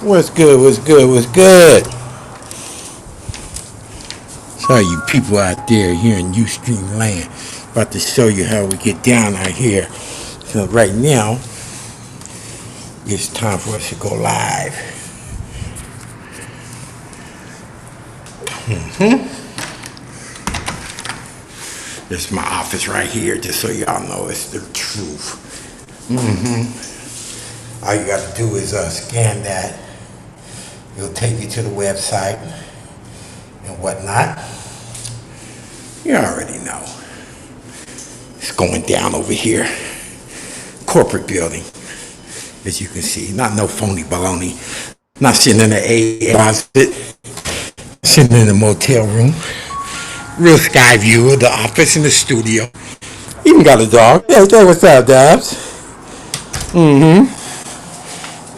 What's good? What's good? What's good? So you people out there here in Ustream land, about to show you how we get down out here. So right now, it's time for us to go live. This is my office right here, just so y'all know it's the truth. All you got to do is scan that. It'll take you to the website and whatnot. You already know. It's going down over here. Corporate building, as you can see. Not no phony baloney. Not sitting in the A closet. Sitting in the motel room. Real sky view of the office and the studio. Even got a dog. Yeah, what's up, Dabs?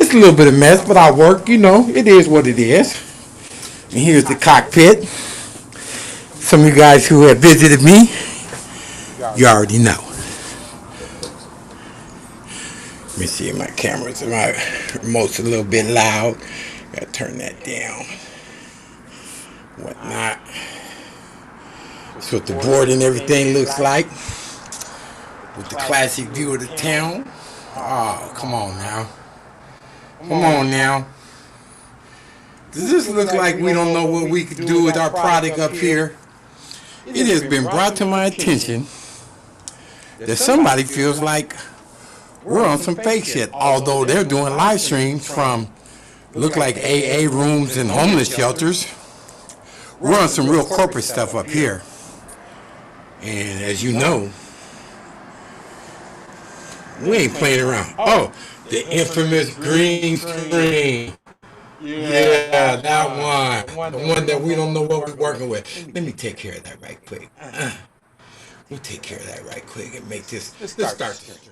It's a little bit of mess, but I work, it is what it is. And here's the cockpit. Some of you guys who have visited me, you already know. Let me see, my cameras, my remote's a little bit loud. Gotta turn that down. Whatnot. That's what the board and everything looks like. With the classic view of the town. Oh, come on now. Come on now. Does this look like we don't know what we could do with our product up here? It has been brought to my attention that somebody feels like we're on some fake shit. Although they're doing live streams from look like AA rooms and homeless shelters. We're on some real corporate stuff up here. And as you know, we ain't playing around. Oh, the infamous green screen. Yeah, that one. The one that we don't know what we're working with. Let me take care of that right quick. We'll take care of that right quick and make this. Let's start this.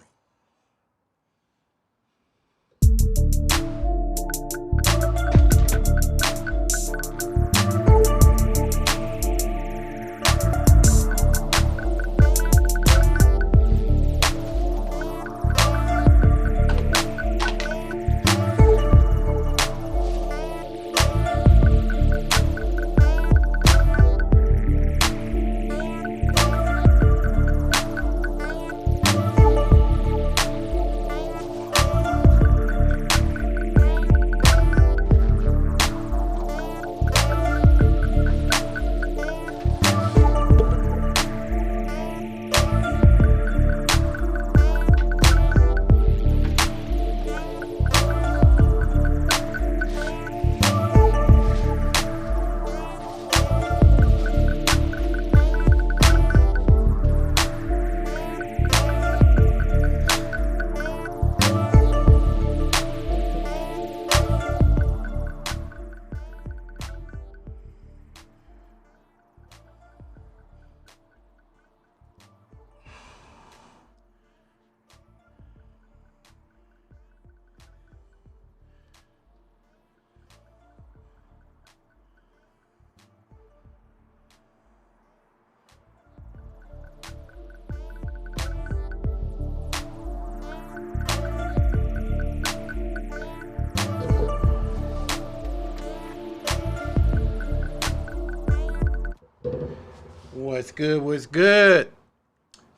What's good? What's good?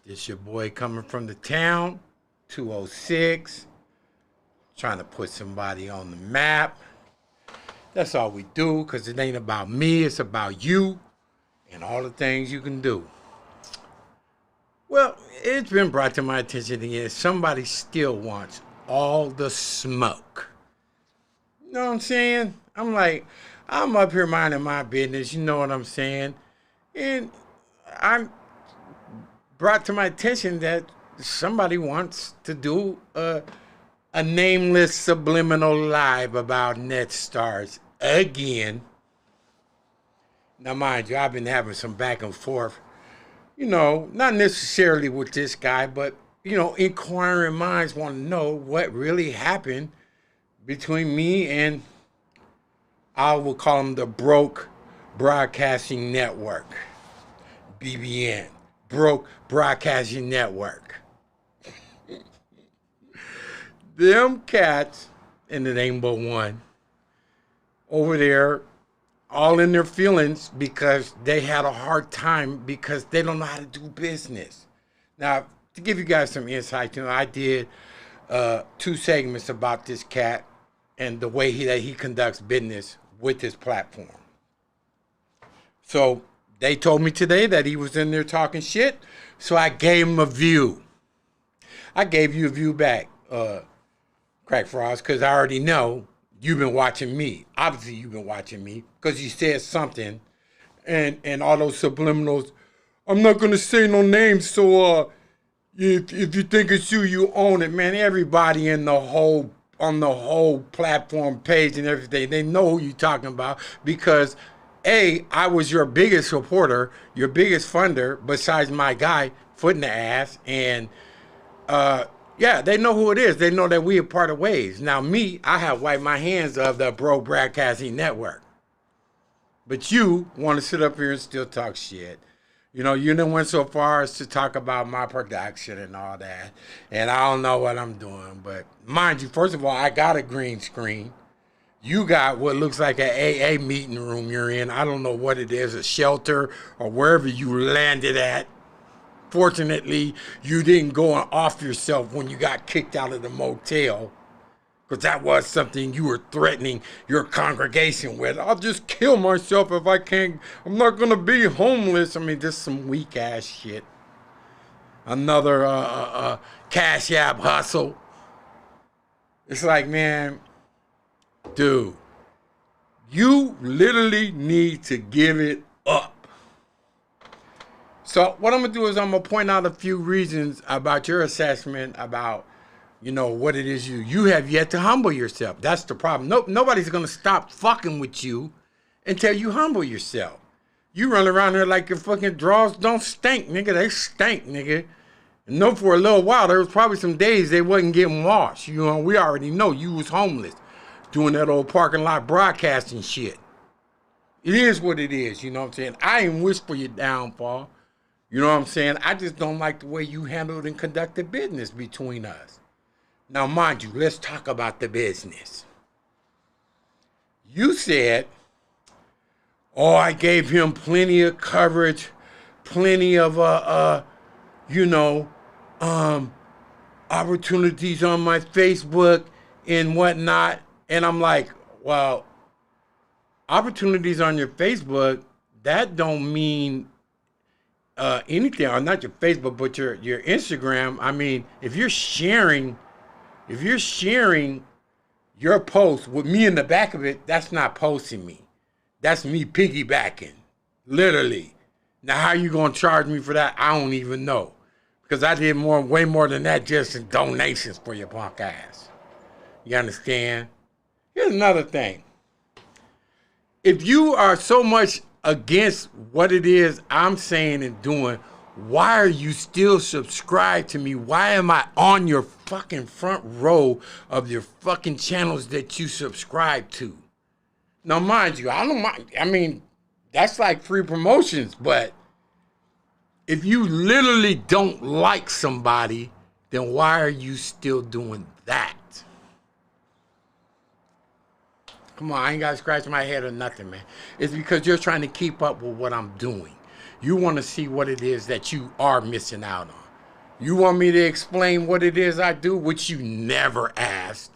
This your boy coming from the town, 206. Trying to put somebody on the map. That's all we do, because it ain't about me, it's about you and all the things you can do. Well, it's been brought to my attention again. Somebody still wants all the smoke. You know what I'm saying? I'm up here minding my business, you know what I'm saying? And I'm brought to my attention that somebody wants to do a nameless subliminal live about NETSTARZ again. Now, mind you, I've been having some back and forth, not necessarily with this guy, but, inquiring minds want to know what really happened between me and, I will call him the Broke Broadcasting Network. BBN, Broke Broadcasting Network. Them cats, and it ain't but one, over there all in their feelings because they had a hard time because they don't know how to do business. Now, to give you guys some insight, I did 2 segments about this cat and the way that he conducts business with his platform. So they told me today that he was in there talking shit, so I gave him a view. I gave you a view back, Crack Frost, because I already know you've been watching me. Obviously, you've been watching me because you said something, and all those subliminals. I'm not gonna say no names, so if you think it's you, you own it, man. Everybody on the whole platform page and everything, they know who you're talking about because I was your biggest supporter, your biggest funder, besides my guy, Foot in the Ass, and yeah, they know who it is. They know that we are part of ways. Now me, I have wiped my hands of the Bro Broadcasting Network. But you want to sit up here and still talk shit. You done went so far as to talk about my production and all that. And I don't know what I'm doing. But mind you, first of all, I got a green screen. You got what looks like an AA meeting room you're in. I don't know what it is, a shelter or wherever you landed at. Fortunately, you didn't go off yourself when you got kicked out of the motel. Because that was something you were threatening your congregation with. I'll just kill myself if I can't. I'm not going to be homeless. I mean, this is some weak ass shit. Another Cash App hustle. It's like, man, dude, you literally need to give it up. So what I'm going to do is I'm going to point out a few reasons about your assessment about what it is you have yet to humble yourself. That's the problem. Nobody's going to stop fucking with you until you humble yourself. You run around there like your fucking drawers don't stink, nigga. They stink, nigga. And for a little while, there was probably some days they wasn't getting washed. We already know you was homeless doing that old parking lot broadcasting shit. It is what it is, you know what I'm saying? I ain't wish for your downfall. You know what I'm saying? I just don't like the way you handled and conducted business between us. Now, mind you, let's talk about the business. You said, I gave him plenty of coverage, plenty of, opportunities on my Facebook and whatnot. And I'm like, well, opportunities on your Facebook, that don't mean anything, or not your Facebook, but your Instagram. I mean, if you're sharing your post with me in the back of it, that's not posting me. That's me piggybacking, literally. Now, how you gonna charge me for that? I don't even know, because I did way more than that just in donations for your punk ass. You understand? Here's another thing. If you are so much against what it is I'm saying and doing, why are you still subscribed to me? Why am I on your fucking front row of your fucking channels that you subscribe to? Now, mind you, I don't mind. I mean, that's like free promotions, but if you literally don't like somebody, then why are you still doing that? Come on, I ain't got to scratch my head or nothing, man. It's because you're trying to keep up with what I'm doing. You want to see what it is that you are missing out on. You want me to explain what it is I do, which you never asked.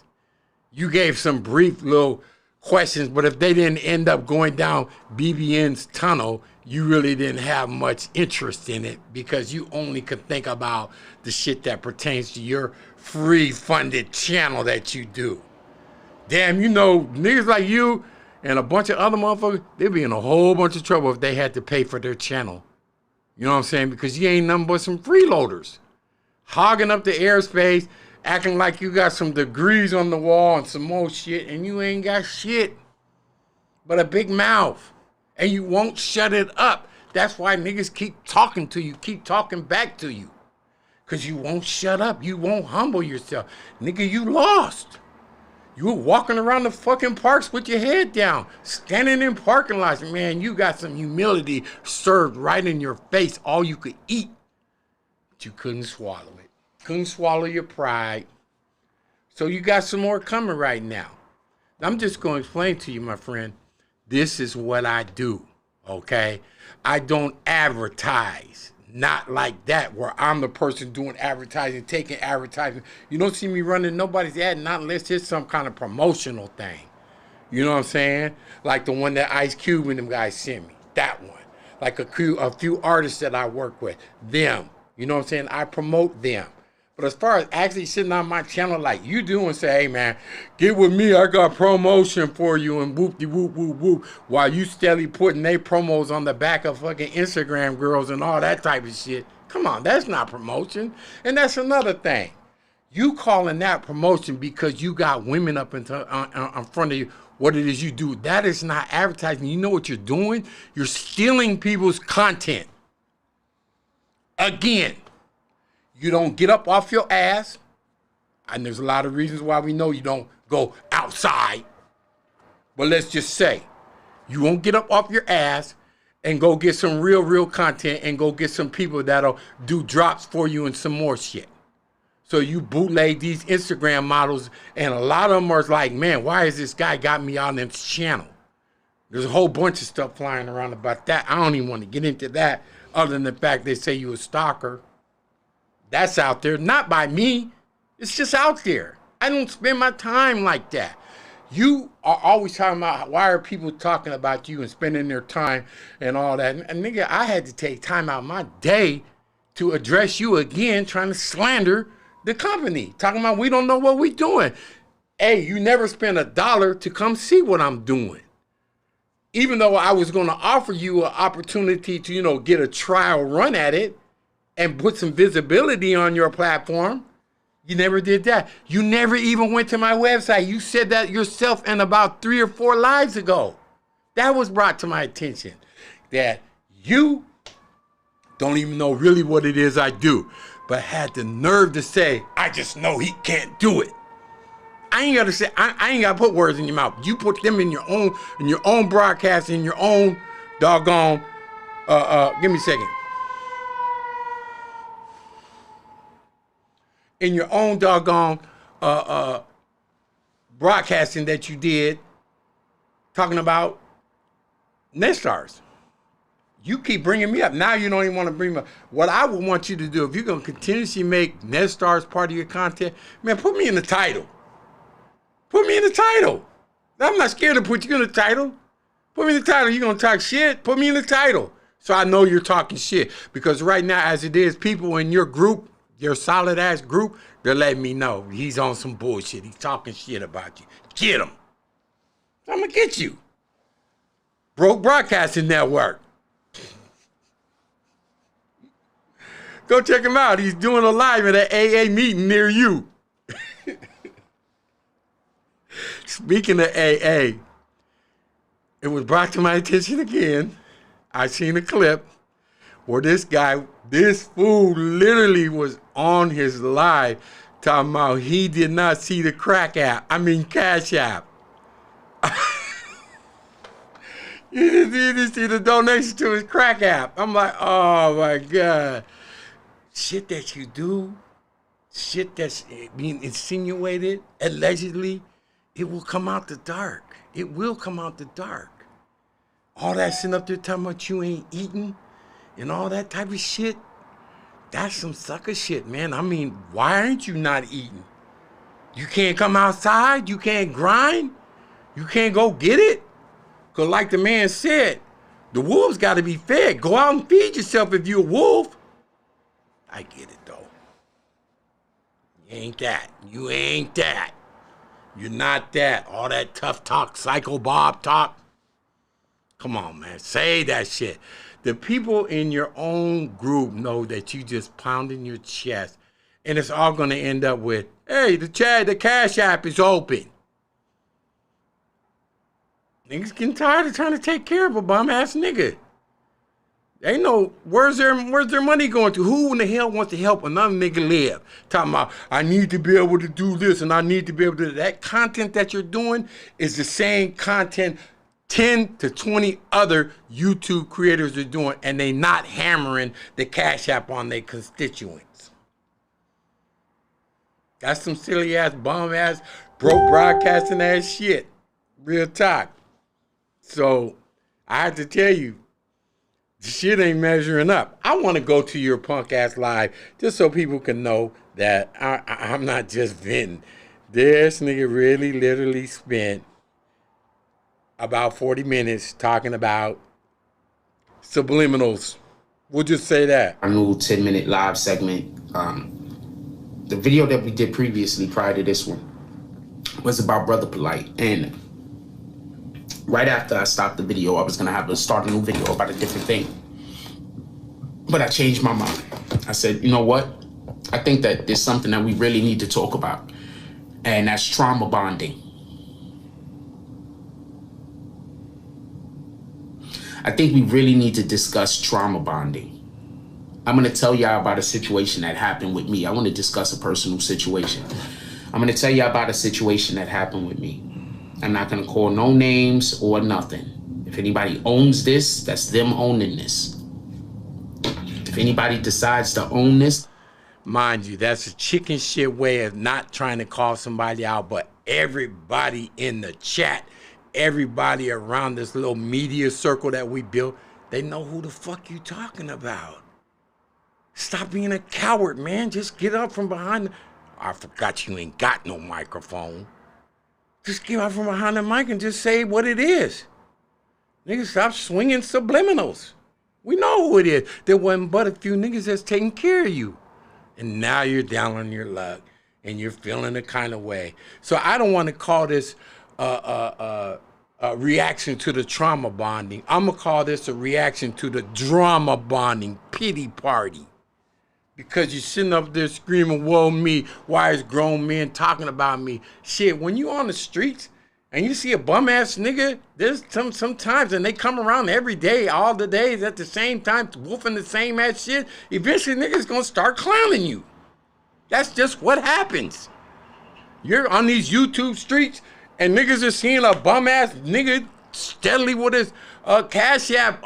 You gave some brief little questions, but if they didn't end up going down BBN's tunnel, you really didn't have much interest in it because you only could think about the shit that pertains to your free funded channel that you do. Damn, niggas like you and a bunch of other motherfuckers, they'd be in a whole bunch of trouble if they had to pay for their channel. You know what I'm saying? Because you ain't nothing but some freeloaders. Hogging up the airspace, acting like you got some degrees on the wall and some more shit, and you ain't got shit but a big mouth. And you won't shut it up. That's why niggas keep talking to you, keep talking back to you. Because you won't shut up. You won't humble yourself. Nigga, you lost. You were walking around the fucking parks with your head down, standing in parking lots. Man, you got some humility served right in your face, all you could eat. But you couldn't swallow it. Couldn't swallow your pride. So you got some more coming right now. I'm just going to explain to you, my friend. This is what I do, okay? I don't advertise. Not like that, where I'm the person doing advertising, taking advertising. You don't see me running nobody's ad, not unless it's some kind of promotional thing. You know what I'm saying? Like the one that Ice Cube and them guys sent me. That one. Like a few artists that I work with. Them. You know what I'm saying? I promote them. But as far as actually sitting on my channel like you do and say, hey man, get with me, I got promotion for you and whoop-de-whoop-whoop-whoop, while you steadily putting they promos on the back of fucking Instagram girls and all that type of shit. Come on, that's not promotion. And that's another thing. You calling that promotion because you got women up in front of you, what it is you do. That is not advertising. You know what you're doing? You're stealing people's content. Again. You don't get up off your ass, and there's a lot of reasons why we know you don't go outside. But let's just say, you won't get up off your ass and go get some real content and go get some people that'll do drops for you and some more shit. So you bootleg these Instagram models, and a lot of them are like, man, why is this guy got me on this channel? There's a whole bunch of stuff flying around about that. I don't even want to get into that, other than the fact they say you a stalker. That's out there, not by me. It's just out there. I don't spend my time like that. You are always talking about why are people talking about you and spending their time and all that. And nigga, I had to take time out of my day to address you again, trying to slander the company. Talking about we don't know what we doing. Hey, you never spent $1 to come see what I'm doing. Even though I was going to offer you an opportunity to, you know, get a trial run at it, and put some visibility on your platform. You never did that. You never even went to my website. You said that yourself in about 3 or 4 lives ago. That was brought to my attention. That you don't even know really what it is I do, but had the nerve to say, I just know he can't do it. I ain't gotta say, I ain't gotta put words in your mouth. You put them in your own broadcast, in your own doggone, give me a second. In your own doggone broadcasting that you did, talking about NETSTARZ. You keep bringing me up. Now you don't even want to bring me up. What I would want you to do, if you're going to continuously make NETSTARZ part of your content, man, put me in the title. Put me in the title. I'm not scared to put you in the title. Put me in the title. You're going to talk shit? Put me in the title. So I know you're talking shit. Because right now, as it is, people in your group, your solid ass group, they're letting me know he's on some bullshit. He's talking shit about you. Get him. I'm gonna get you. Broke Broadcasting Network. Go check him out. He's doing a live at an AA meeting near you. Speaking of AA, it was brought to my attention again. I seen a clip where this fool literally was on his live talking about he did not see the Cash App. You didn't see the donation to his crack app. I'm like, oh my God. Shit that you do, shit that's being insinuated, allegedly, it will come out the dark. It will come out the dark. All that sitting up there talking about you ain't eating and all that type of shit, that's some sucker shit, man. I mean, why aren't you not eating? You can't come outside? You can't grind? You can't go get it? Because like the man said, the wolves got to be fed. Go out and feed yourself if you're a wolf. I get it, though. You ain't that. You ain't that. You're not that. All that tough talk, Psycho Bob talk. Come on, man. Say that shit. The people in your own group know that you just pounding your chest. And it's all going to end up with, hey, the Cash App is open. Niggas getting tired of trying to take care of a bum-ass nigga. They know where's their money going to? Who in the hell wants to help another nigga live? Talking about, I need to be able to do this and I need to be able to do that. That content that you're doing is the same content 10 to 20 other YouTube creators are doing, and they not hammering the Cash App on their constituents. That's some silly ass, bum ass, broke broadcasting ass shit. Real talk. So I have to tell you, shit ain't measuring up. I want to go to your punk ass live just so people can know that I'm not just venting. This nigga really literally spent about 40 minutes talking about subliminals. We'll just say that. Our new 10-minute live segment. The video that we did previously prior to this one was about Brother Polite. And right after I stopped the video, I was gonna have to start a new video about a different thing. But I changed my mind. I said, you know what? I think that there's something that we really need to talk about. And that's trauma bonding. I think we really need to discuss trauma bonding. I'm gonna tell y'all about a situation that happened with me. I wanna discuss a personal situation. I'm gonna tell y'all about a situation that happened with me. I'm not gonna call no names or nothing. If anybody owns this, that's them owning this. If anybody decides to own this. Mind you, that's a chicken shit way of not trying to call somebody out, but everybody in the chat, everybody around this little media circle that we built, they know who the fuck you talking about. Stop being a coward, man. Just get up from behind. I forgot you ain't got no microphone. Just get up from behind the mic and just say what it is. Niggas, stop swinging subliminals. We know who it is. There wasn't but a few niggas that's taking care of you. And now you're down on your luck and you're feeling a kind of way. So I don't want to call this a reaction to the trauma bonding. I'm going to call this a reaction to the drama bonding pity party. Because you're sitting up there screaming, whoa, me, why is grown men talking about me? Shit, when you on the streets and you see a bum-ass nigga, there's sometimes, and they come around every day, all the days at the same time, wolfing the same ass shit, eventually niggas gonna start clowning you. That's just what happens. You're on these YouTube streets and niggas are seeing a bum-ass nigga steadily with his Cash App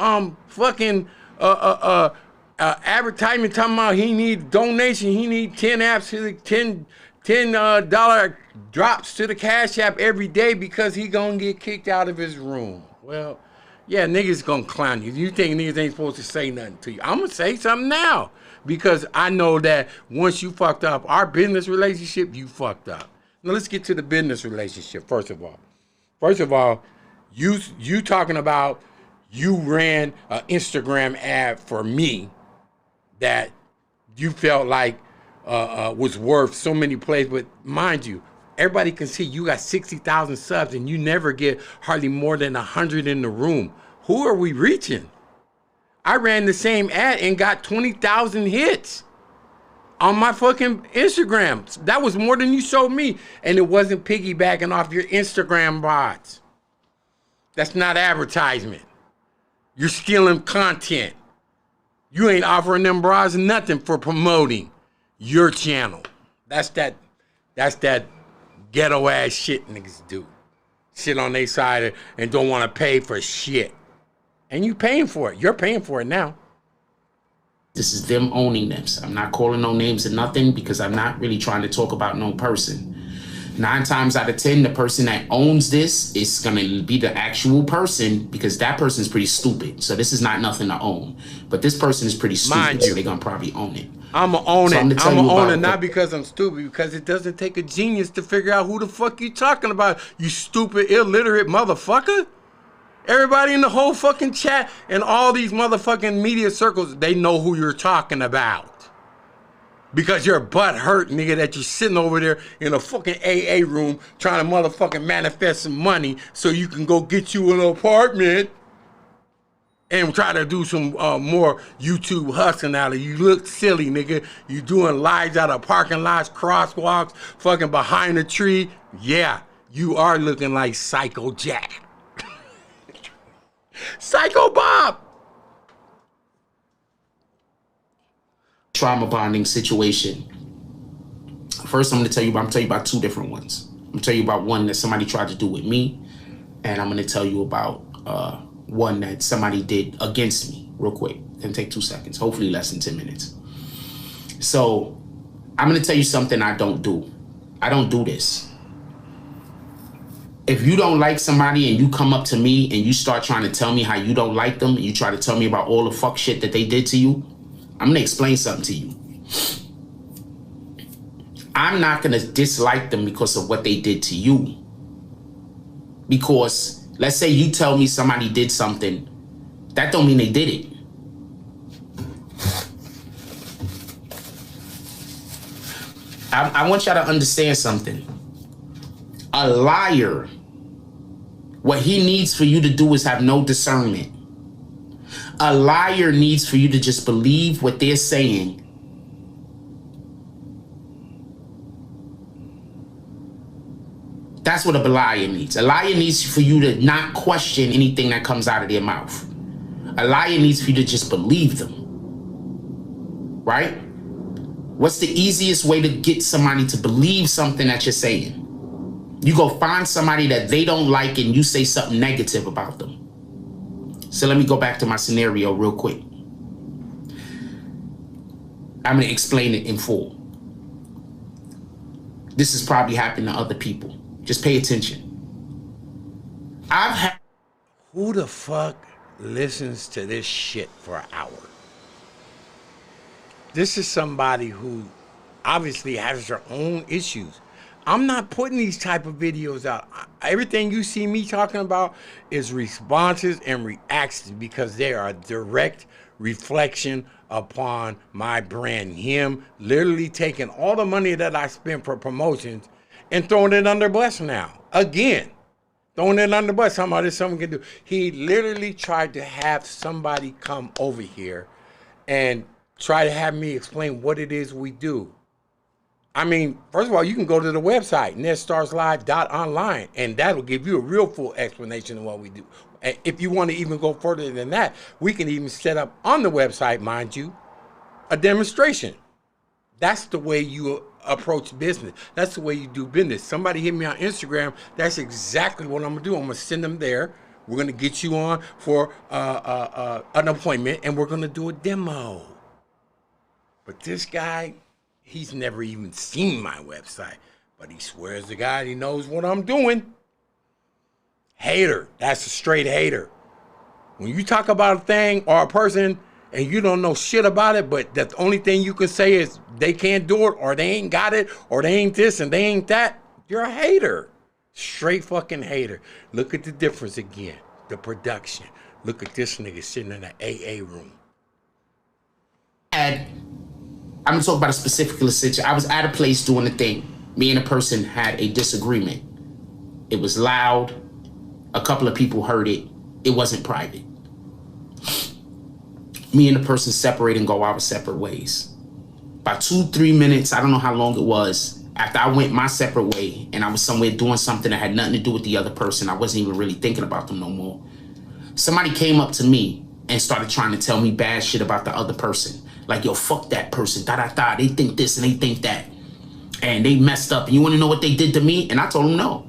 advertisement talking about he need donation, he need 10 apps to the $10 drops to the Cash App every day because he gonna get kicked out of his room. Well, yeah, niggas gonna clown you. You think niggas ain't supposed to say nothing to you. I'm gonna say something now because I know that once you fucked up our business relationship, you fucked up. Now let's get to the business relationship first of all. First of all, you talking about you ran an Instagram ad for me that you felt like was worth so many plays, but mind you, everybody can see you got 60,000 subs and you never get hardly more than 100 in the room. Who are we reaching? I ran the same ad and got 20,000 hits on my fucking Instagram. That was more than you showed me, and it wasn't piggybacking off your Instagram bots. That's not advertisement. You're stealing content. You ain't offering them bras nothing for promoting your channel. That's that ghetto ass shit niggas do. Sit on their side and don't want to pay for shit. And you paying for it. You're paying for it now. This is them owning them. So I'm not calling no names or nothing because I'm not really trying to talk about no person. 9 times out of 10, the person that owns this is gonna be the actual person because that person's pretty stupid. So this is not nothing to own. But this person is pretty stupid, so they're gonna probably own it. I'ma own it. I'ma own it not because I'm stupid, because it doesn't take a genius to figure out who the fuck you talking about, you stupid, illiterate motherfucker. Everybody in the whole fucking chat and all these motherfucking media circles, they know who you're talking about. Because you're butt hurt, nigga, that you're sitting over there in a fucking AA room trying to motherfucking manifest some money so you can go get you an apartment and try to do some more YouTube hustling out of you. You look silly, nigga. You doing lives out of parking lots, crosswalks, fucking behind a tree. Yeah, you are looking like Psycho Jack. Psycho Bob. Trauma bonding situation. First, I'm gonna tell you about 2 different ones. I'm gonna tell you about one that somebody tried to do with me, and I'm gonna tell you about one that somebody did against me. Real quick, can take 2 seconds, hopefully less than 10 minutes. So, I'm gonna tell you something I don't do. I don't do this. if you don't like somebody and you come up to me and you start trying to tell me how you don't like them, and you try to tell me about all the fuck shit that they did to you, I'm gonna explain something to you. I'm not gonna dislike them because of what they did to you. Because let's say you tell me somebody did something, that don't mean they did it. I want y'all to understand something. A liar, what he needs for you to do is have no discernment. A liar needs for you to just believe what they're saying. That's what a liar needs. A liar needs for you to not question anything that comes out of their mouth. A liar needs for you to just believe them. Right? What's the easiest way to get somebody to believe something that you're saying? You go find somebody that they don't like and you say something negative about them. So let me go back to my scenario real quick. I'm going to explain it in full. This has probably happened to other people. Just pay attention. Who the fuck listens to this shit for an hour? This is somebody who obviously has their own issues. I'm not putting these type of videos out. Everything you see me talking about is responses and reactions because they are a direct reflection upon my brand. Him literally taking all the money that I spent for promotions and throwing it under bus now. Again, throwing it under bus. Somehow there's something can do. He literally tried to have somebody come over here and try to have me explain what it is we do. I mean, first of all, you can go to the website, NETSTARZlive.online, and that'll give you a real full explanation of what we do. And if you want to even go further than that, we can even set up on the website, mind you, a demonstration. That's the way you approach business. That's the way you do business. Somebody hit me on Instagram. That's exactly what I'm going to do. I'm going to send them there. We're going to get you on for an appointment, and we're going to do a demo. But this guy, he's never even seen my website, but he swears to God he knows what I'm doing. Hater. That's a straight hater. When you talk about a thing or a person and you don't know shit about it, but the only thing you can say is they can't do it or they ain't got it or they ain't this and they ain't that, you're a hater. Straight fucking hater. Look at the difference again. The production. Look at this nigga sitting in an AA room. I'm gonna talk about a specific situation. I was at a place doing a thing. Me and a person had a disagreement. It was loud. A couple of people heard it. It wasn't private. Me and the person separate and go our separate ways. About 2-3 minutes, I don't know how long it was, after I went my separate way and I was somewhere doing something that had nothing to do with the other person, I wasn't even really thinking about them no more. Somebody came up to me and started trying to tell me bad shit about the other person. Like, yo, fuck that person, da-da-da, they think this and they think that. And they messed up. And you want to know what they did to me? And I told them no.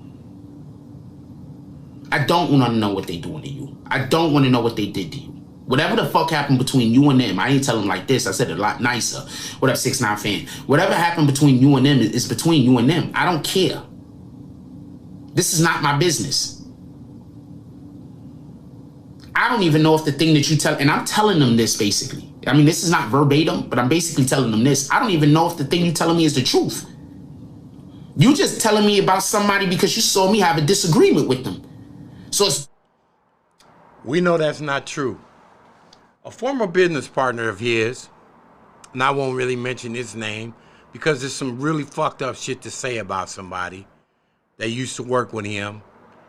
I don't want to know what they doing to you. I don't want to know what they did to you. Whatever the fuck happened between you and them, I ain't tell them like this. I said it a lot nicer. What up, 6ix9ine fan? Whatever happened between you and them is between you and them. I don't care. This is not my business. I don't even know if the thing that you tell, and I'm telling them this basically. I mean, this is not verbatim, but I'm basically telling them this. I don't even know if the thing you're telling me is the truth. You just telling me about somebody because you saw me have a disagreement with them. So we know that's not true. A former business partner of his, and I won't really mention his name because there's some really fucked up shit to say about somebody that used to work with him.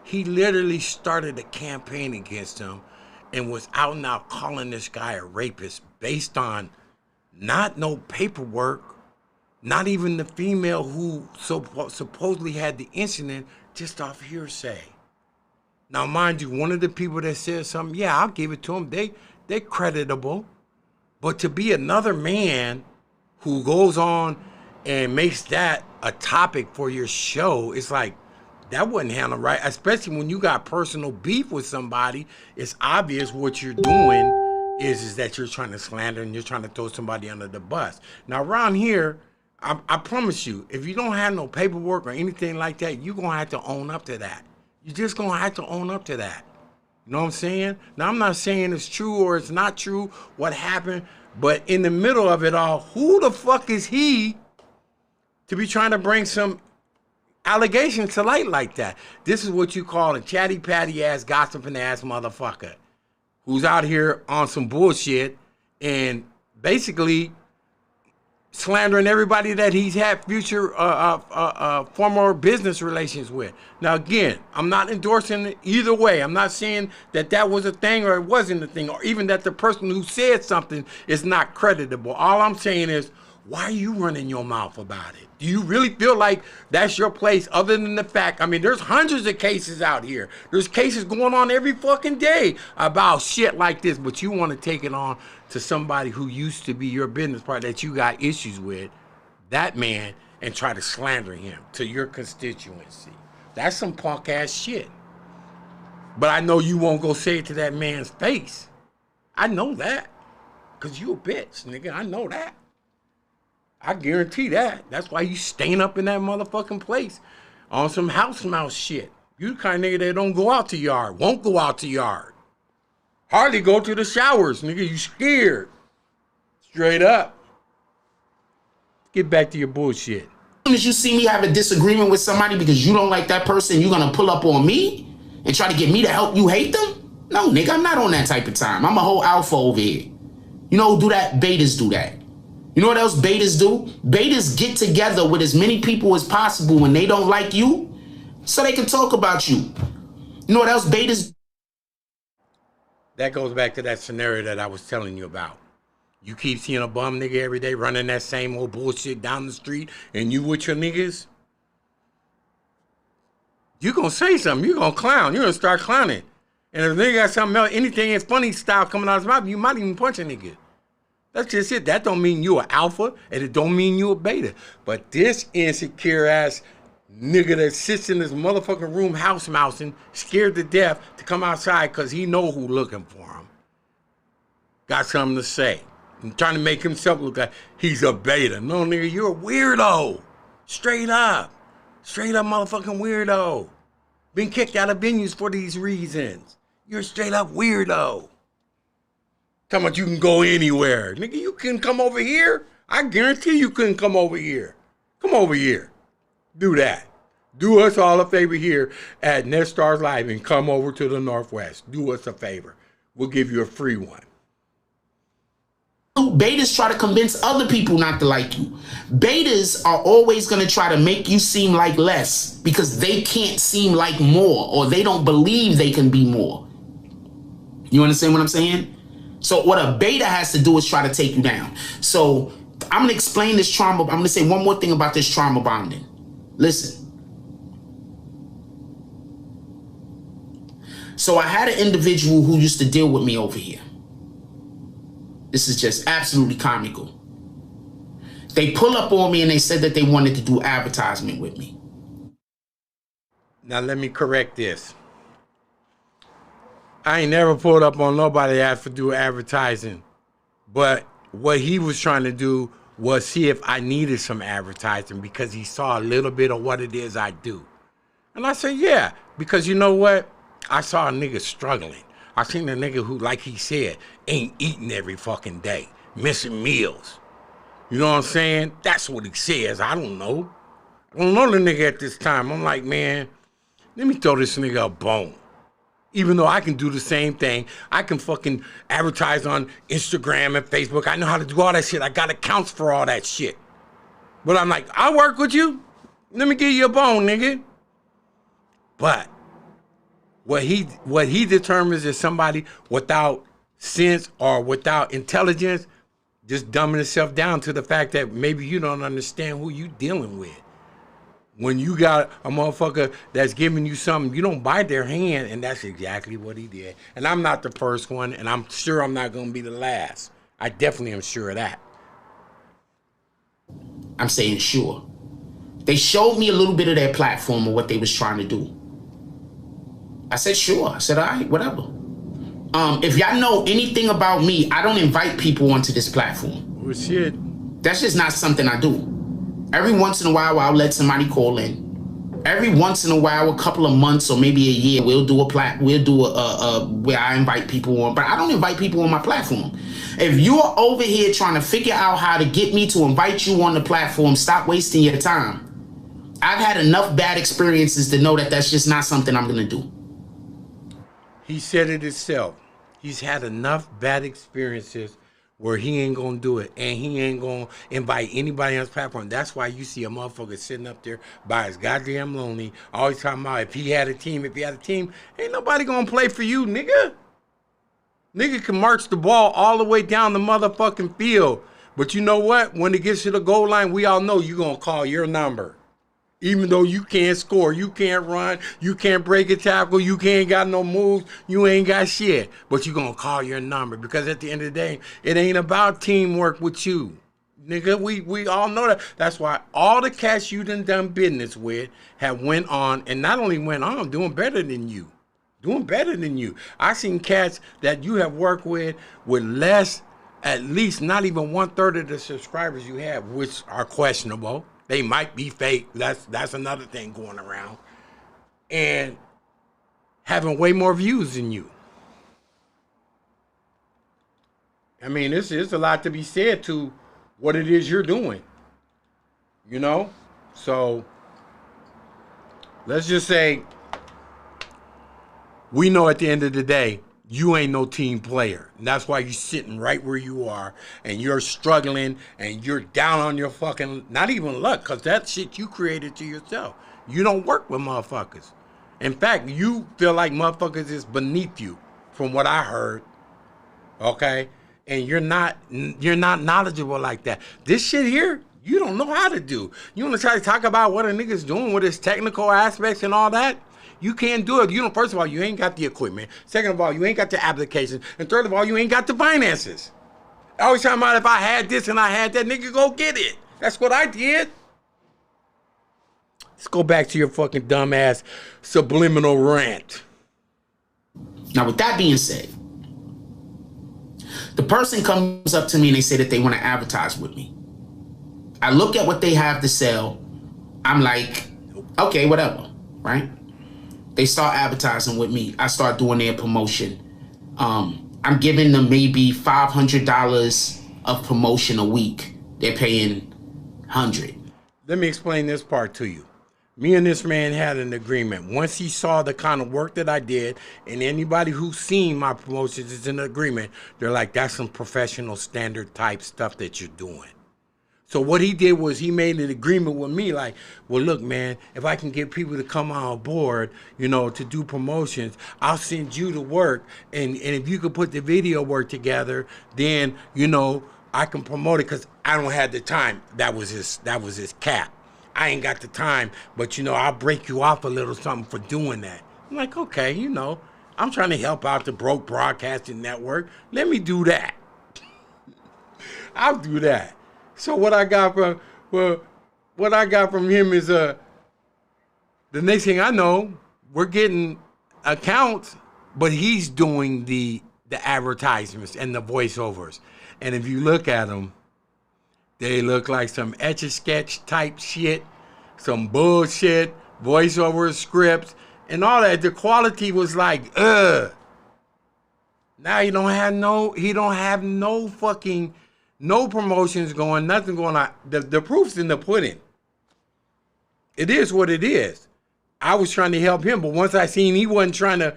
He literally started a campaign against him and was out and out calling this guy a rapist based on not no paperwork, not even the female who supposedly had the incident, just off hearsay. Now, mind you, one of the people that said something, yeah, I'll give it to them. They're creditable. But to be another man who goes on and makes that a topic for your show, it's like, that wasn't handled right, especially when you got personal beef with somebody. It's obvious what you're doing is that you're trying to slander and you're trying to throw somebody under the bus. Now, around here, I promise you, if you don't have no paperwork or anything like that, you're going to have to own up to that. You're just going to have to own up to that. You know what I'm saying? Now, I'm not saying it's true or it's not true what happened, but in the middle of it all, who the fuck is he to be trying to bring some allegations to light like that? This is what you call a chatty patty ass, gossiping ass motherfucker who's out here on some bullshit and basically slandering everybody that he's had future former business relations with. Now, again, I'm not endorsing it either way. I'm not saying that that was a thing or it wasn't a thing, or even that the person who said something is not creditable. All I'm saying is, why are you running your mouth about it? Do you really feel like that's your place, other than the fact, I mean, there's hundreds of cases out here. There's cases going on every fucking day about shit like this, but you want to take it on to somebody who used to be your business partner that you got issues with, that man, and try to slander him to your constituency. That's some punk ass shit. But I know you won't go say it to that man's face. I know that. Because you a bitch, nigga. I know that. I guarantee that. That's why you staying up in that motherfucking place on some house mouse shit. You the kind of nigga that don't go out to yard, won't go out to yard. Hardly go to the showers, nigga. You scared. Straight up. Get back to your bullshit. As soon as you see me have a disagreement with somebody because you don't like that person, you're gonna pull up on me and try to get me to help you hate them? No, nigga, I'm not on that type of time. I'm a whole alpha over here. You know who do that? Betas do that. You know what else betas do? Betas get together with as many people as possible when they don't like you so they can talk about you. You know what else betas do? That goes back to that scenario that I was telling you about. You keep seeing a bum nigga every day running that same old bullshit down the street and you with your niggas, you gonna say something. You gonna clown. You gonna start clowning. And if a nigga got something else, anything is funny style coming out of his mouth, you might even punch a nigga. That's just it. That don't mean you an alpha, and it don't mean you a beta. But this insecure ass nigga that sits in this motherfucking room house mousing, scared to death to come outside because he know who looking for him, got something to say. And trying to make himself look like he's a beta. No, nigga, you're a weirdo. Straight up. Straight up motherfucking weirdo. Been kicked out of venues for these reasons. You're a straight up weirdo. Talking about you can go anywhere. Nigga, you can come over here. I guarantee you couldn't come over here. Come over here. Do that. Do us all a favor here at NETSTARZ Live and come over to the Northwest. Do us a favor. We'll give you a free one. Betas try to convince other people not to like you. Betas are always going to try to make you seem like less because they can't seem like more, or they don't believe they can be more. You understand what I'm saying? So what a beta has to do is try to take you down. So I'm going to explain this trauma. I'm going to say one more thing about this trauma bonding. Listen. So I had an individual who used to deal with me over here. This is just absolutely comical. They pull up on me and they said that they wanted to do advertisement with me. Now let me correct this. I ain't never pulled up on nobody that asked for do advertising. But what he was trying to do was see if I needed some advertising because he saw a little bit of what it is I do. And I said, yeah, because you know what? I saw a nigga struggling. I seen a nigga who, like he said, ain't eating every fucking day, missing meals. You know what I'm saying? That's what he says. I don't know. I don't know the nigga at this time. I'm like, man, let me throw this nigga a bone. Even though I can do the same thing. I can fucking advertise on Instagram and Facebook. I know how to do all that shit. I got accounts for all that shit. But I'm like, I'll work with you. Let me give you a bone, nigga. But what he determines is somebody without sense or without intelligence, just dumbing himself down to the fact that maybe you don't understand who you dealing with. When you got a motherfucker that's giving you something, you don't bite their hand, and that's exactly what he did. And I'm not the first one, and I'm sure I'm not going to be the last. I definitely am sure of that. I'm saying sure. They showed me a little bit of their platform of what they was trying to do. I said, sure. I said, all right, whatever. If y'all know anything about me, I don't invite people onto this platform. Oh, shit. That's just not something I do. Every once in a while, I'll let somebody call in. Every once in a while, a couple of months or maybe a year, we'll do a where I invite people on, but I don't invite people on my platform. If you're over here trying to figure out how to get me to invite you on the platform, stop wasting your time. I've had enough bad experiences to know that that's just not something I'm going to do. He said it himself. He's had enough bad experiences where he ain't going to do it, and he ain't going to invite anybody on his platform. That's why you see a motherfucker sitting up there by his goddamn lonely, always talking about if he had a team, ain't nobody going to play for you, nigga. Nigga can march the ball all the way down the motherfucking field. But you know what? When it gets to the goal line, we all know you're going to call your number. Even though you can't score, you can't run, you can't break a tackle, you can't got no moves, you ain't got shit. But you gonna call your number because at the end of the day, it ain't about teamwork with you. Nigga, we all know that. That's why all the cats you done business with have went on, and not only went on, doing better than you. Doing better than you. I seen cats that you have worked with less, at least not even 1/3 of the subscribers you have, which are questionable. They might be fake. That's another thing going around. And having way more views than you. I mean, it's a lot to be said to what it is you're doing. You know? So, let's just say, we know at the end of the day, you ain't no team player. And that's why you're sitting right where you are and you're struggling and you're down on your fucking, not even luck, because that shit you created to yourself. You don't work with motherfuckers. In fact, you feel like motherfuckers is beneath you, from what I heard. Okay? And you're not knowledgeable like that. This shit here, you don't know how to do. You want to try to talk about what a nigga's doing with his technical aspects and all that? You can't do it. You don't. First of all, you ain't got the equipment. Second of all, you ain't got the applications. And third of all, you ain't got the finances. I always talking about if I had this and I had that, nigga, go get it. That's what I did. Let's go back to your fucking dumbass subliminal rant. Now, with that being said, the person comes up to me and they say that they want to advertise with me. I look at what they have to sell. I'm like, okay, whatever, right? They start advertising with me. I start doing their promotion. I'm giving them maybe $500 of promotion a week. They're paying $100. Let me explain this part to you. Me and this man had an agreement. Once he saw the kind of work that I did, and anybody who's seen my promotions is in agreement, they're like, that's some professional standard type stuff that you're doing. So what he did was he made an agreement with me like, well, look, man, if I can get people to come on board, you know, to do promotions, I'll send you to work. And if you could put the video work together, then, you know, I can promote it because I don't have the time. That was his cap. I ain't got the time, but, you know, I'll break you off a little something for doing that. I'm like, okay, you know, I'm trying to help out the Broke Broadcasting Network. Let me do that. I'll do that. So what I got from him is the next thing I know, we're getting accounts, but he's doing the advertisements and the voiceovers. And if you look at them, they look like some Etch-a-Sketch type shit, some bullshit, voiceover scripts, and all that. The quality was like, Now he don't have no fucking, no promotions going, nothing going on. The proof's in the pudding. It is what it is. I was trying to help him, but once I seen he wasn't trying to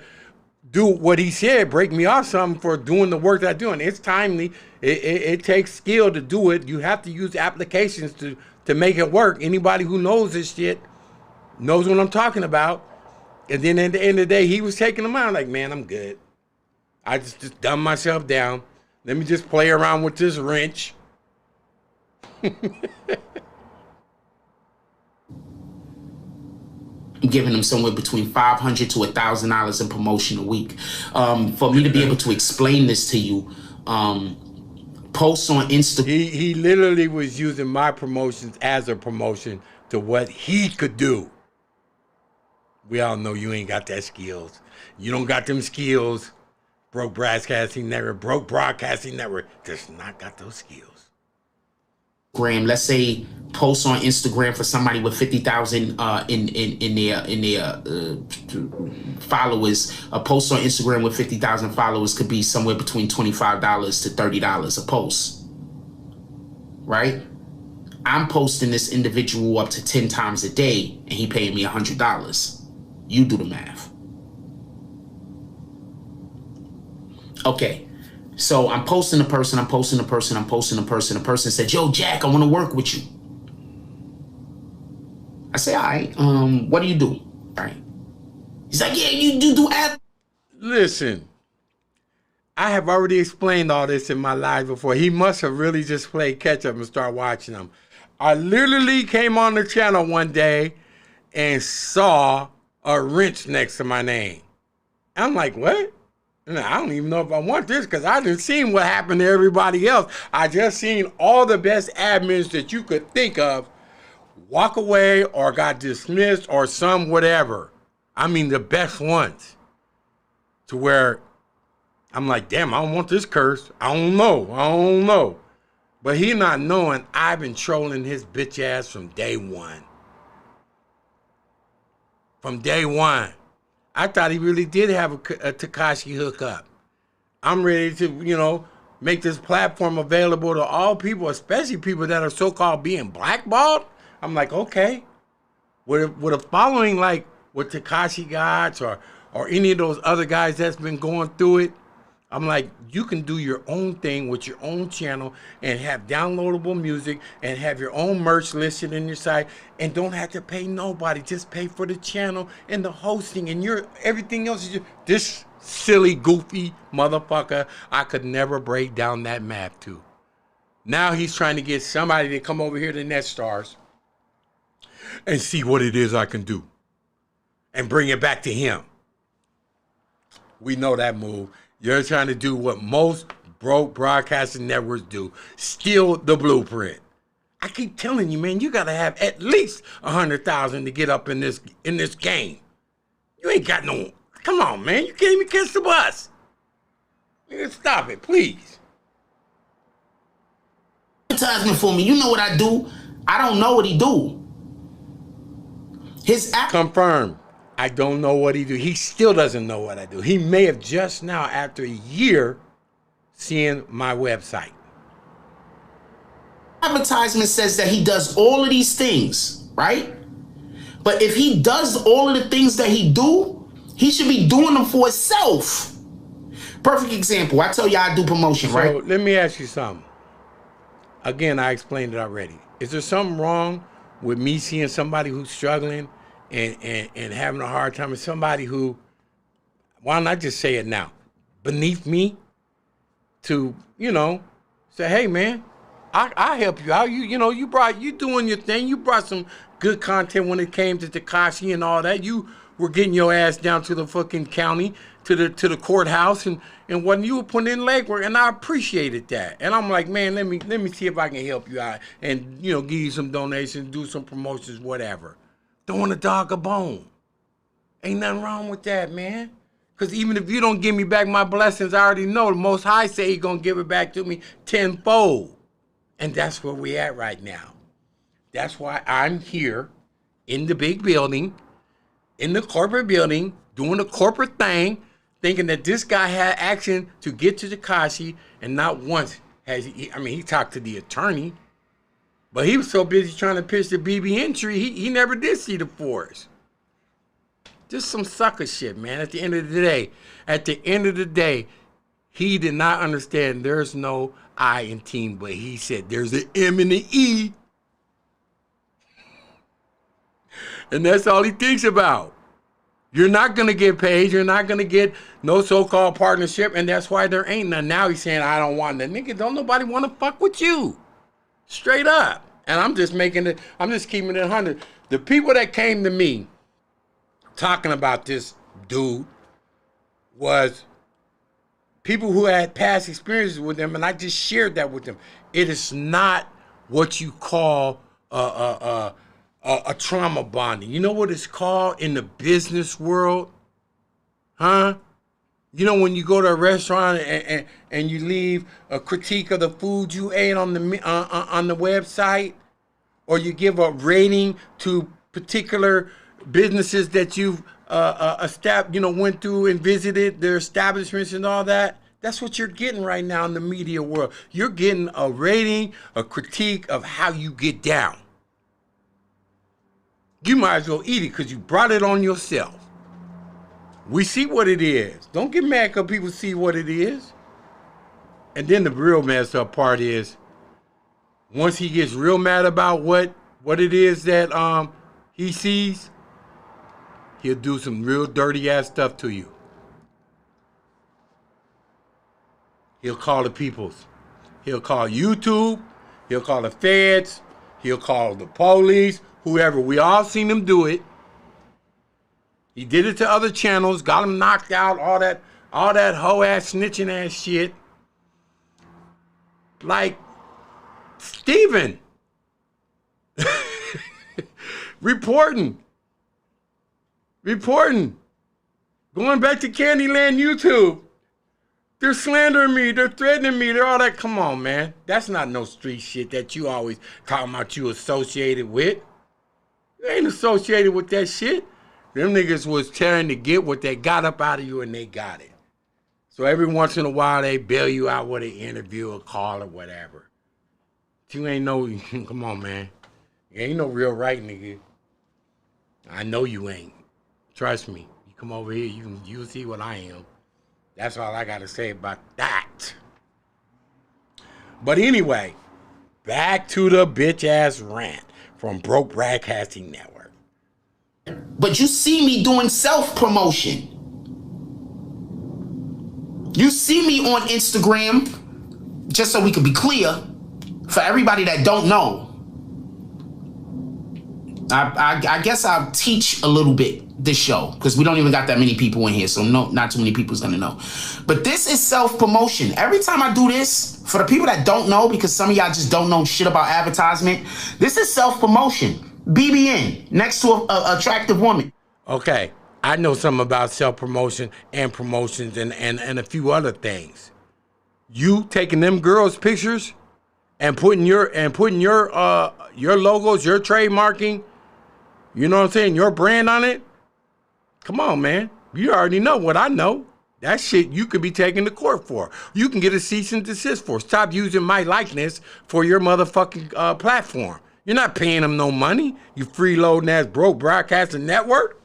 do what he said, break me off something for doing the work that I'm doing. It's timely. It takes skill to do it. You have to use applications to make it work. Anybody who knows this shit knows what I'm talking about. And then at the end of the day, he was taking them out. Like, man, I'm good. I just dumbed myself down. Let me just play around with this wrench. I'm giving them somewhere between $500 to $1,000 in promotion a week. For me to be able to explain this to you, posts on Instagram. He literally was using my promotions as a promotion to what he could do. We all know you ain't got that skills. You don't got them skills. Broke Broadcasting Network does not got those skills. let's say post on Instagram for somebody with 50,000 in their followers. A post on Instagram with 50,000 followers could be somewhere between $25 to $30 a post, right? I'm posting this individual up to 10 times a day and he paying me $100. You do the math. Okay, so I'm posting a person, I'm posting a person, I'm posting a person. A person said, yo, Jack, I want to work with you. I say, all right, what do you do? All right. He's like, yeah, you do ad. Listen, I have already explained all this in my life before. He must have really just played catch up and start watching them. I literally came on the channel one day and saw a wrench next to my name. I'm like, what? I don't even know if I want this because I didn't see what happened to everybody else. I just seen all the best admins that you could think of walk away or got dismissed or some whatever. I mean, the best ones. To where I'm like, damn, I don't want this curse. I don't know. But he not knowing I've been trolling his bitch ass from day one. From day one. I thought he really did have a Tekashi hookup. I'm ready to, make this platform available to all people, especially people that are so-called being blackballed. I'm like, okay. With a following like what Tekashi got or any of those other guys that's been going through it, I'm like, you can do your own thing with your own channel and have downloadable music and have your own merch listed in your site and don't have to pay nobody. Just pay for the channel and the hosting and everything else. This silly, goofy motherfucker, I could never break down that math to. Now he's trying to get somebody to come over here to NETSTARZ and see what it is I can do and bring it back to him. We know that move. You're trying to do what most broke broadcasting networks do. Steal the blueprint. I keep telling you, man, you got to have at least 100,000 to get up in this game. You ain't got no... Come on, man. You can't even catch the bus. Stop it, please. Advertisement for me. You know what I do. I don't know what he do. Confirmed. I don't know what he do. He still doesn't know what I do. He may have just now, after a year, seeing my website. Advertisement says that he does all of these things, right? But if he does all of the things that he do, he should be doing them for himself. Perfect example. I tell you I do promotion, right? So let me ask you something. Again, I explained it already. Is there something wrong with me seeing somebody who's struggling and having a hard time, with somebody who, why not just say it now, beneath me, to, say, hey man, I help you out. You doing your thing. You brought some good content when it came to Tekashi and all that. You were getting your ass down to the fucking county, to the courthouse, and when you were putting in legwork, and I appreciated that. And I'm like, man, let me see if I can help you out and give you some donations, do some promotions, whatever. Throwing a dog a bone. Ain't nothing wrong with that, man. Because even if you don't give me back my blessings, I already know the Most High say He's going to give it back to me tenfold. And that's where we at right now. That's why I'm here in the big building, in the corporate building, doing the corporate thing, thinking that this guy had action to get to Tekashi, and not once has he, he talked to the attorney, but he was so busy trying to pitch the BBN tree, he never did see the forest. Just some sucker shit, man. At the end of the day, he did not understand there's no I in team, but he said there's an M and an E. And that's all he thinks about. You're not going to get paid. You're not going to get no so-called partnership, and that's why there ain't none. Now he's saying, I don't want that. Nigga, don't nobody want to fuck with you. Straight up. And I'm just keeping it 100. The people that came to me talking about this dude was people who had past experiences with him, and I just shared that with them. It is not what you call a trauma bonding. You know what it's called in the business world? Huh? You know, when you go to a restaurant and you leave a critique of the food you ate on the website, or you give a rating to particular businesses that you've went through and visited their establishments and all that. That's what you're getting right now in the media world. You're getting a rating, a critique of how you get down. You might as well eat it because you brought it on yourself. We see what it is. Don't get mad because people see what it is. And then the real messed up part is, once he gets real mad about what it is that he sees, he'll do some real dirty ass stuff to you. He'll call the peoples. He'll call YouTube. He'll call the feds. He'll call the police, whoever. We all seen him do it. He did it to other channels, got him knocked out, all that hoe ass snitching ass shit. Like Steven reporting. Going back to Candyland YouTube. They're slandering me, they're threatening me, they're all that. Come on, man. That's not no street shit that you always talking about you associated with. You ain't associated with that shit. Them niggas was trying to get what they got up out of you, and they got it. So every once in a while, they bail you out with an interview, a call, or whatever. But you ain't no, come on, man. You ain't no real right nigga. I know you ain't. Trust me. You come over here, you'll see what I am. That's all I got to say about that. But anyway, back to the bitch-ass rant from Broke Broadcasting Network. But you see me doing self-promotion. You see me on Instagram, just so we can be clear, for everybody that don't know. I guess I'll teach a little bit this show, because we don't even got that many people in here, so no, not too many people's gonna know. But this is self-promotion. Every time I do this, for the people that don't know, because some of y'all just don't know shit about advertisement, this is self-promotion. BBN, next to a attractive woman. Okay, I know something about self-promotion and promotions and a few other things. You taking them girls' pictures and putting your logos, your trademarking, you know what I'm saying, your brand on it. Come on, man. You already know what I know. That shit you could be taken to court for. You can get a cease and desist for. Stop using my likeness for your motherfucking platform. You're not paying them no money, you freeloading ass Broke Broadcasting Network.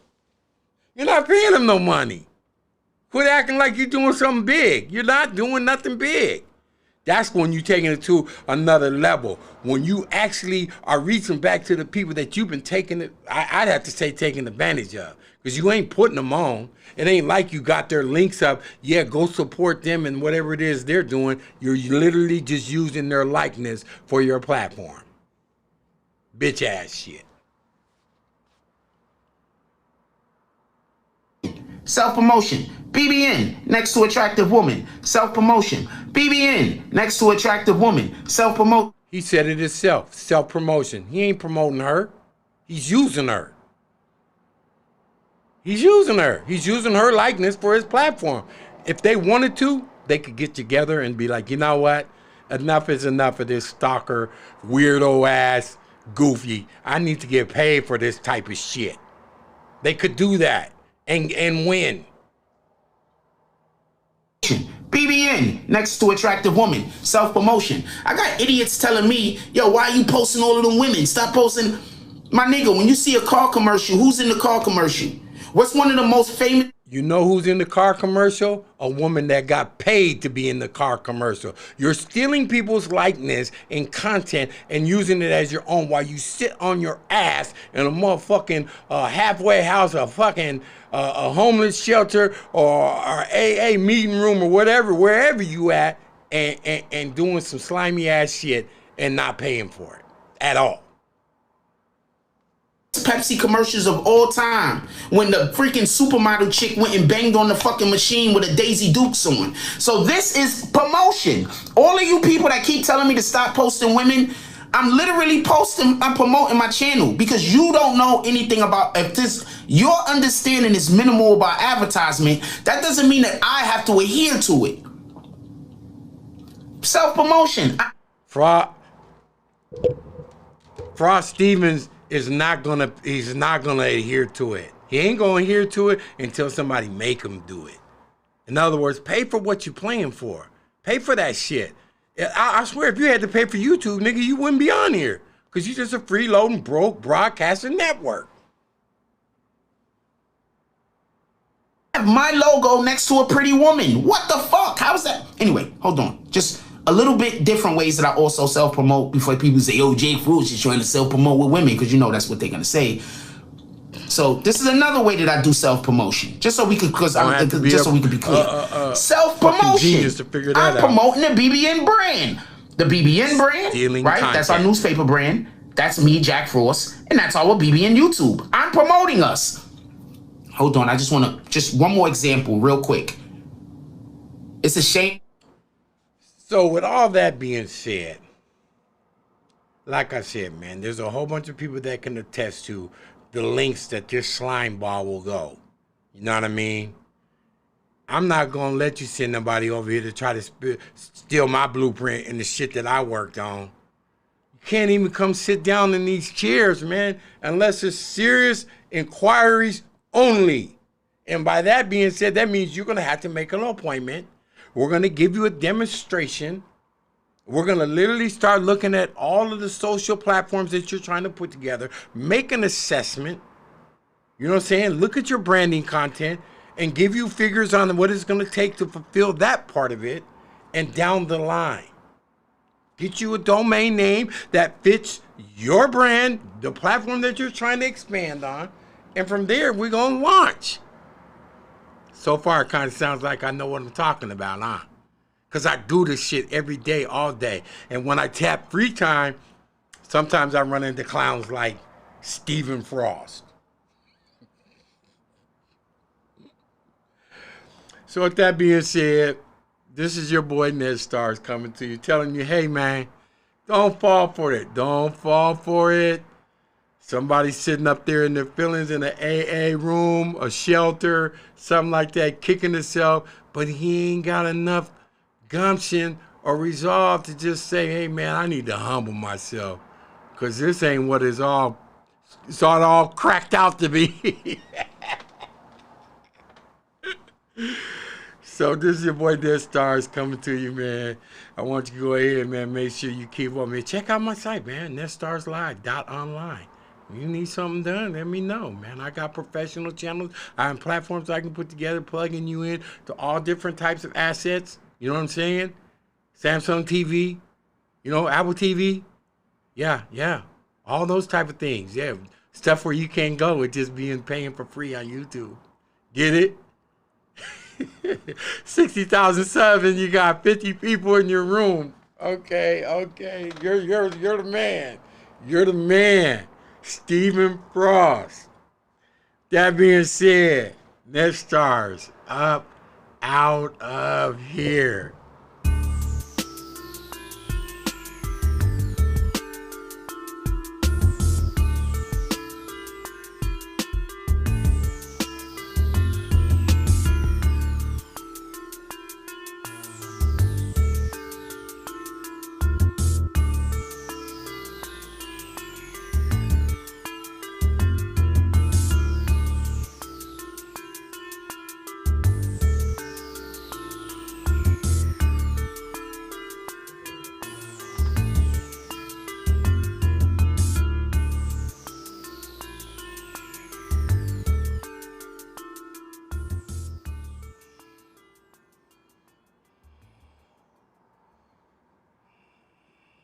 You're not paying them no money. Quit acting like you're doing something big. You're not doing nothing big. That's when you're taking it to another level. When you actually are reaching back to the people that you've been taking it, I'd have to say taking advantage of. Because you ain't putting them on. It ain't like you got their links up. Yeah, go support them and whatever it is they're doing. You're literally just using their likeness for your platform. Bitch ass shit. Self-promotion. BBN, next to attractive woman. Self-promotion. BBN, next to attractive woman. Self-promotion. He said it himself. Self-promotion. He ain't promoting her. He's using her. He's using her. He's using her likeness for his platform. If they wanted to, they could get together and be like, you know what? Enough is enough of this stalker, weirdo ass, goofy. I need to get paid for this type of shit. They could do that and win. BBN, next to attractive woman. Self-promotion. I got idiots telling me, yo, why are you posting all of them women? Stop posting. My nigga, when you see a car commercial, who's in the car commercial? What's one of the most famous? You know who's in the car commercial? A woman that got paid to be in the car commercial. You're stealing people's likeness and content and using it as your own while you sit on your ass in a motherfucking halfway house, a fucking a homeless shelter or AA meeting room or whatever, wherever you at, and doing some slimy ass shit and not paying for it at all. Pepsi commercials of all time when the freaking supermodel chick went and banged on the fucking machine with a Daisy Dukes on. So this is promotion. All of you people that keep telling me to stop posting women, I'm literally posting, I'm promoting my channel because you don't know anything about, if this, your understanding is minimal about advertisement, that doesn't mean that I have to adhere to it. Self-promotion. Frost Stevens he's not gonna adhere to it. He ain't gonna adhere to it until somebody make him do it. In other words, pay for what you're playing for. Pay for that shit. I swear, if you had to pay for YouTube, nigga, you wouldn't be on here. Because you're just a freeloading, broke broadcasting network. My logo next to a pretty woman. What the fuck? How's that? Anyway, hold on. Just a little bit different ways that I also self-promote before people say, oh, Jay Fruits is trying to self-promote with women, because you know that's what they're going to say. So this is another way that I do self-promotion, just so we could, just so we could be clear. Self-promotion. I'm promoting the BBN brand. The BBN brand, Stealing right? content. That's our newspaper brand. That's me, Jack Frost, and that's our BBN YouTube. I'm promoting us. Hold on, I just want to, just one more example real quick. It's a shame. So with all that being said, like I said, man, there's a whole bunch of people that can attest to the lengths that this slime ball will go. You know what I mean? I'm not going to let you send nobody over here to try to steal my blueprint and the shit that I worked on. You can't even come sit down in these chairs, man, unless it's serious inquiries only. And by that being said, that means you're going to have to make an appointment. We're going to give you a demonstration. We're going to literally start looking at all of the social platforms that you're trying to put together, make an assessment. You know what I'm saying? Look at your branding content and give you figures on what it's going to take to fulfill that part of it. And down the line, get you a domain name that fits your brand, the platform that you're trying to expand on. And from there, we're going to launch. So far, it kind of sounds like I know what I'm talking about, huh? Because I do this shit every day, all day. And when I tap free time, sometimes I run into clowns like Stephen Frost. So with that being said, this is your boy NETSTARZ coming to you, telling you, hey, man, don't fall for it. Don't fall for it. Somebody sitting up there in their feelings in an AA room, a shelter, something like that, kicking himself, but he ain't got enough gumption or resolve to just say, hey, man, I need to humble myself because this ain't what it's all cracked out to be. So this is your boy NETSTARZ coming to you, man. I want you to go ahead, man. Make sure you keep up, man. Check out my site, man, netstarzlive.online. You need something done, let me know, man. I got professional channels. I have platforms I can put together, plugging you in to all different types of assets. You know what I'm saying? Samsung TV, you know, Apple TV. Yeah. All those type of things. Yeah. Stuff where you can't go with just paying for free on YouTube. Get it? 60,000 subs and you got 50 people in your room. Okay. You're the man. You're the man. Stephen Frost. That being said, NETSTARZ up, out of here.